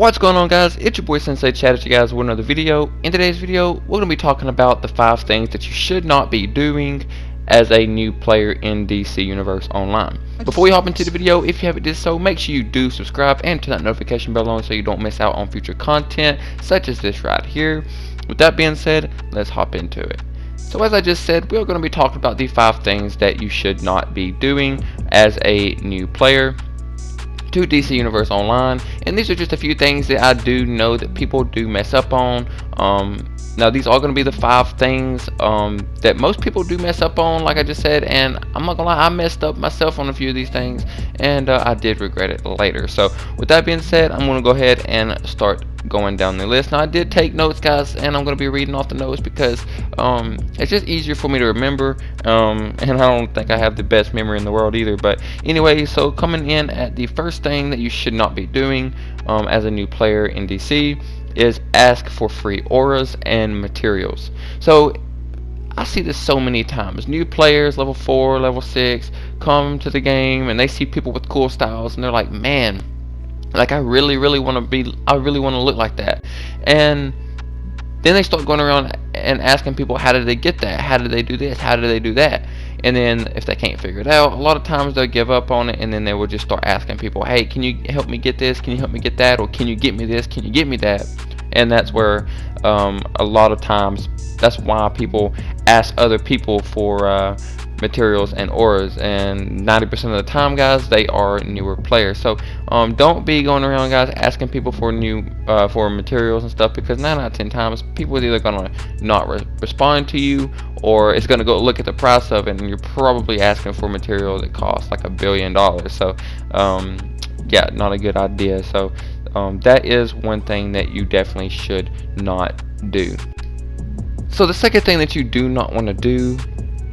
What's going on, guys? It's your boy Sensei Chad with you guys with another video. In today's video, we're going to be talking about the 5 things that you should not be doing as a new player in DC Universe Online. Before we hop into the video, if you haven't did so, make sure you do subscribe and turn that notification bell on so you don't miss out on future content such as this right here. With that being said, let's hop into it. So as I just said, we're going to be talking about the 5 things that you should not be doing as a new player to DC Universe Online, and these are just a few things that I do know that people do mess up on. Now these are going to be the 5 things that most people do mess up on, like I just said, and I'm not gonna lie, I messed up myself on a few of these things, and I did regret it later. So with that being said, I'm going to go ahead and start going down the list. Now I did take notes, guys, and I'm going to be reading off the notes because it's just easier for me to remember, and I don't think I have the best memory in the world either. But anyway, so coming in at the first thing that you should not be doing as a new player in DC is ask for free auras and materials. So I see this so many times. New players, level 4, level 6, come to the game and they see people with cool styles and they're like, man, like I really want to look like that. And then they start going around and asking people, how did they get that? How did they do this? How did they do that? And then if they can't figure it out, a lot of times they'll give up on it, and then they will just start asking people, hey, can you help me get this? Can you help me get that? Or can you get me this? Can you get me that? And that's where a lot of times, that's why people ask other people for materials and auras, and 90% of the time, guys, they are newer players. So don't be going around, guys, asking people for for materials and stuff, because 9 out of 10 times people are either gonna not respond to you, or it's gonna go look at the price of it and you're probably asking for material that costs like $1 billion. So yeah, not a good idea. So that is one thing that you definitely should not do. So the second thing that you do not want to do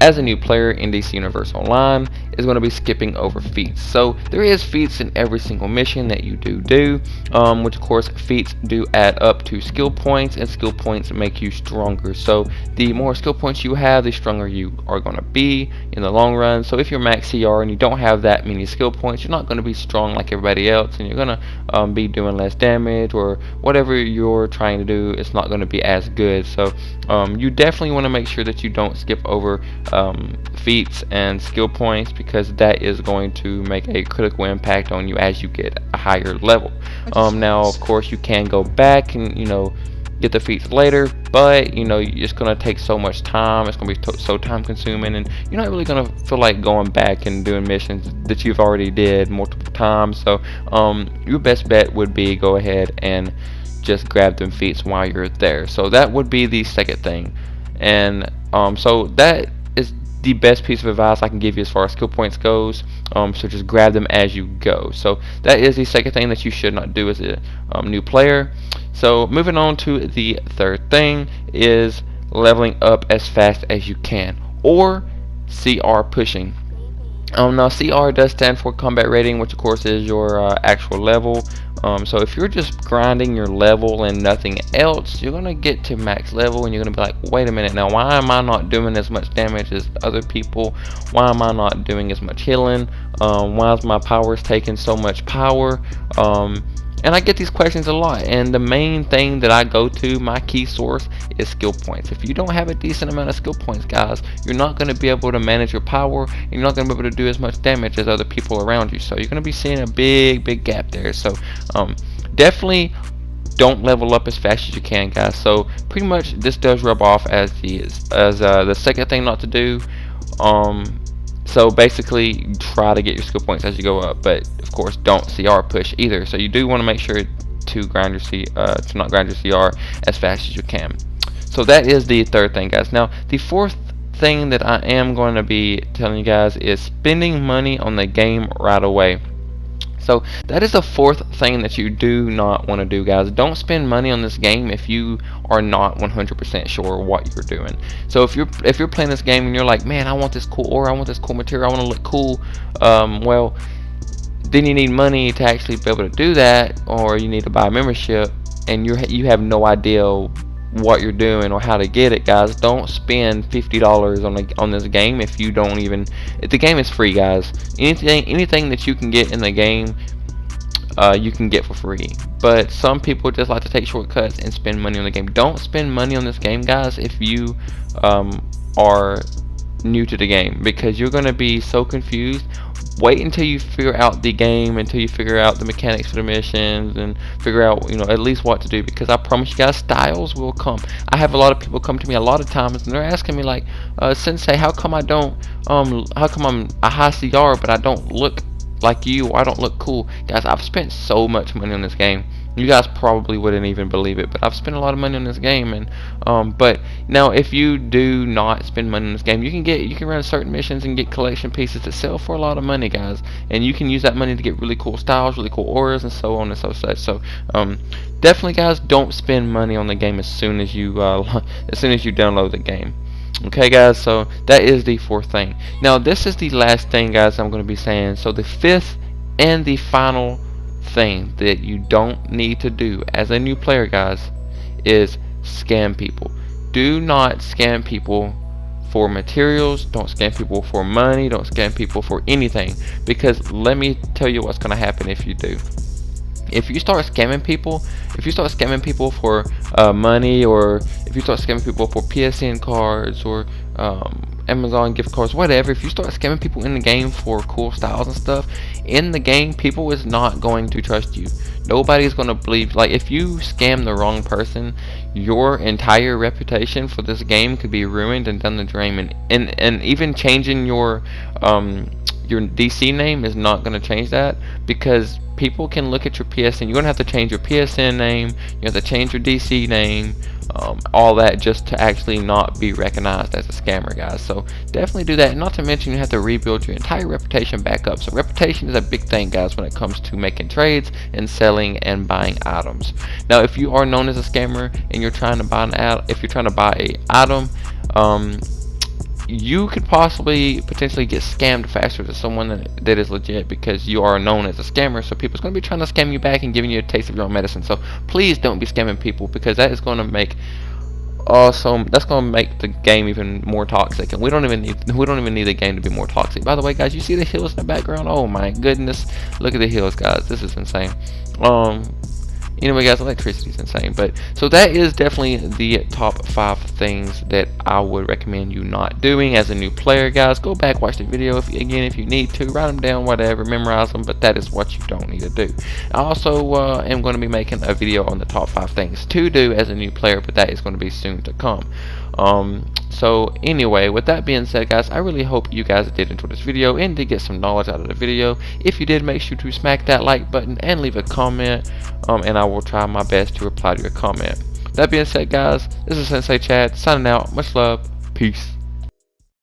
as a new player in DC Universe Online is going to be skipping over feats. So there is feats in every single mission that you do, which of course feats do add up to skill points, and skill points make you stronger. So the more skill points you have, the stronger you are going to be in the long run. So if you're max CR and you don't have that many skill points, you're not going to be strong like everybody else, and you're going to be doing less damage, or whatever you're trying to do, it's not going to be as good. So you definitely want to make sure that you don't skip over feats and skill points, because that is going to make a critical impact on you as you get a higher level. Now of course you can go back and get the feats later, but it's going to take so much time, it's going to be so time consuming, and you're not really going to feel like going back and doing missions that you've already did multiple times. So your best bet would be go ahead and just grab them feats while you're there. So that would be the second thing, and so that is the best piece of advice I can give you as far as skill points goes. So just grab them as you go. So that is the second thing that you should not do as a new player. So moving on to the third thing is leveling up as fast as you can, or CR pushing. Now CR does stand for combat rating, which of course is your actual level. So if you're just grinding your level and nothing else, you're gonna get to max level and you're gonna be like, wait a minute, now why am I not doing as much damage as other people? Why am I not doing as much healing? Why is my powers taking so much power? And I get these questions a lot, and the main thing that I go to, my key source, is skill points. If you don't have a decent amount of skill points, guys, you're not going to be able to manage your power, and you're not going to be able to do as much damage as other people around you. So you're going to be seeing a big gap there. So definitely don't level up as fast as you can, guys. So pretty much this does rub off as the second thing not to do. So basically try to get your skill points as you go up, but of course don't CR push either. So you do want to make sure to grind your to not grind your CR as fast as you can. So that is the third thing, guys. Now the fourth thing that I am going to be telling you guys is spending money on the game right away. So that is the fourth thing that you do not want to do, guys. Don't spend money on this game if you are not 100% sure what you're doing. So if you're playing this game and you're like, man, I want this cool aura, I want this cool material, I want to look cool, well, then you need money to actually be able to do that, or you need to buy a membership, and you have no idea what you're doing or how to get it, guys. Don't spend $50 on this game if you don't even. If the game is free, guys. Anything that you can get in the game you can get for free. But some people just like to take shortcuts and spend money on the game. Don't spend money on this game, guys, if you are new to the game, because you're going to be so confused. Wait until you figure out the game, until you figure out the mechanics for the missions, and figure out, at least what to do, because I promise you guys, styles will come. I have a lot of people come to me a lot of times and they're asking me like, Sensei, how come I don't how come I'm a high CR but I don't look like you, or I don't look cool? Guys, I've spent so much money on this game. You guys probably wouldn't even believe it, but I've spent a lot of money on this game. And but now, if you do not spend money on this game, you can run certain missions and get collection pieces that sell for a lot of money, guys, and you can use that money to get really cool styles, really cool auras, and so on and so such. So definitely, guys, don't spend money on the game as soon as you download the game. Okay, guys, so that is the fourth thing. Now, this is the last thing, guys, I'm going to be saying. So the fifth and the final thing that you don't need to do as a new player, guys, is scam people. Do not scam people for materials. Don't scam people for money. Don't scam people for anything, because let me tell you what's going to happen if you do. If you start scamming people, for money, or if you start scamming people for PSN cards or Amazon gift cards, whatever, if you start scamming people in the game for cool styles and stuff, in the game, people is not going to trust you. Nobody's going to believe. Like, if you scam the wrong person, your entire reputation for this game could be ruined and down the drain. And even changing your DC name is not going to change that, because people can look at your PSN. You're going to have to change your PSN name, you have to change your DC name, all that, just to actually not be recognized as a scammer, guys. So definitely do that. And not to mention, you have to rebuild your entire reputation back up. So reputation is a big thing, guys, when it comes to making trades and selling and buying items. Now, if you are known as a scammer and you're trying to buy a item, you could potentially get scammed faster than someone that is legit, because you are known as a scammer. So people's going to be trying to scam you back and giving you a taste of your own medicine. So please don't be scamming people, because that is going to make the game even more toxic, and we don't even need the game to be more toxic. By the way, guys, you see the hills in the background? Oh my goodness, look at the hills, guys. This is insane. Anyway, guys, electricity is insane. But so that is definitely the top 5 things that I would recommend you not doing as a new player, guys. Go back, watch the video if you need to, write them down, whatever, memorize them. But that is what you don't need to do. I also am going to be making a video on the top 5 things to do as a new player, but that is going to be soon to come. So anyway, with that being said, guys, I really hope you guys did enjoy this video and did get some knowledge out of the video. If you did, make sure to smack that like button and leave a comment, and I will try my best to reply to your comment. That being said, guys, this is Sensei Chad signing out. Much love. Peace.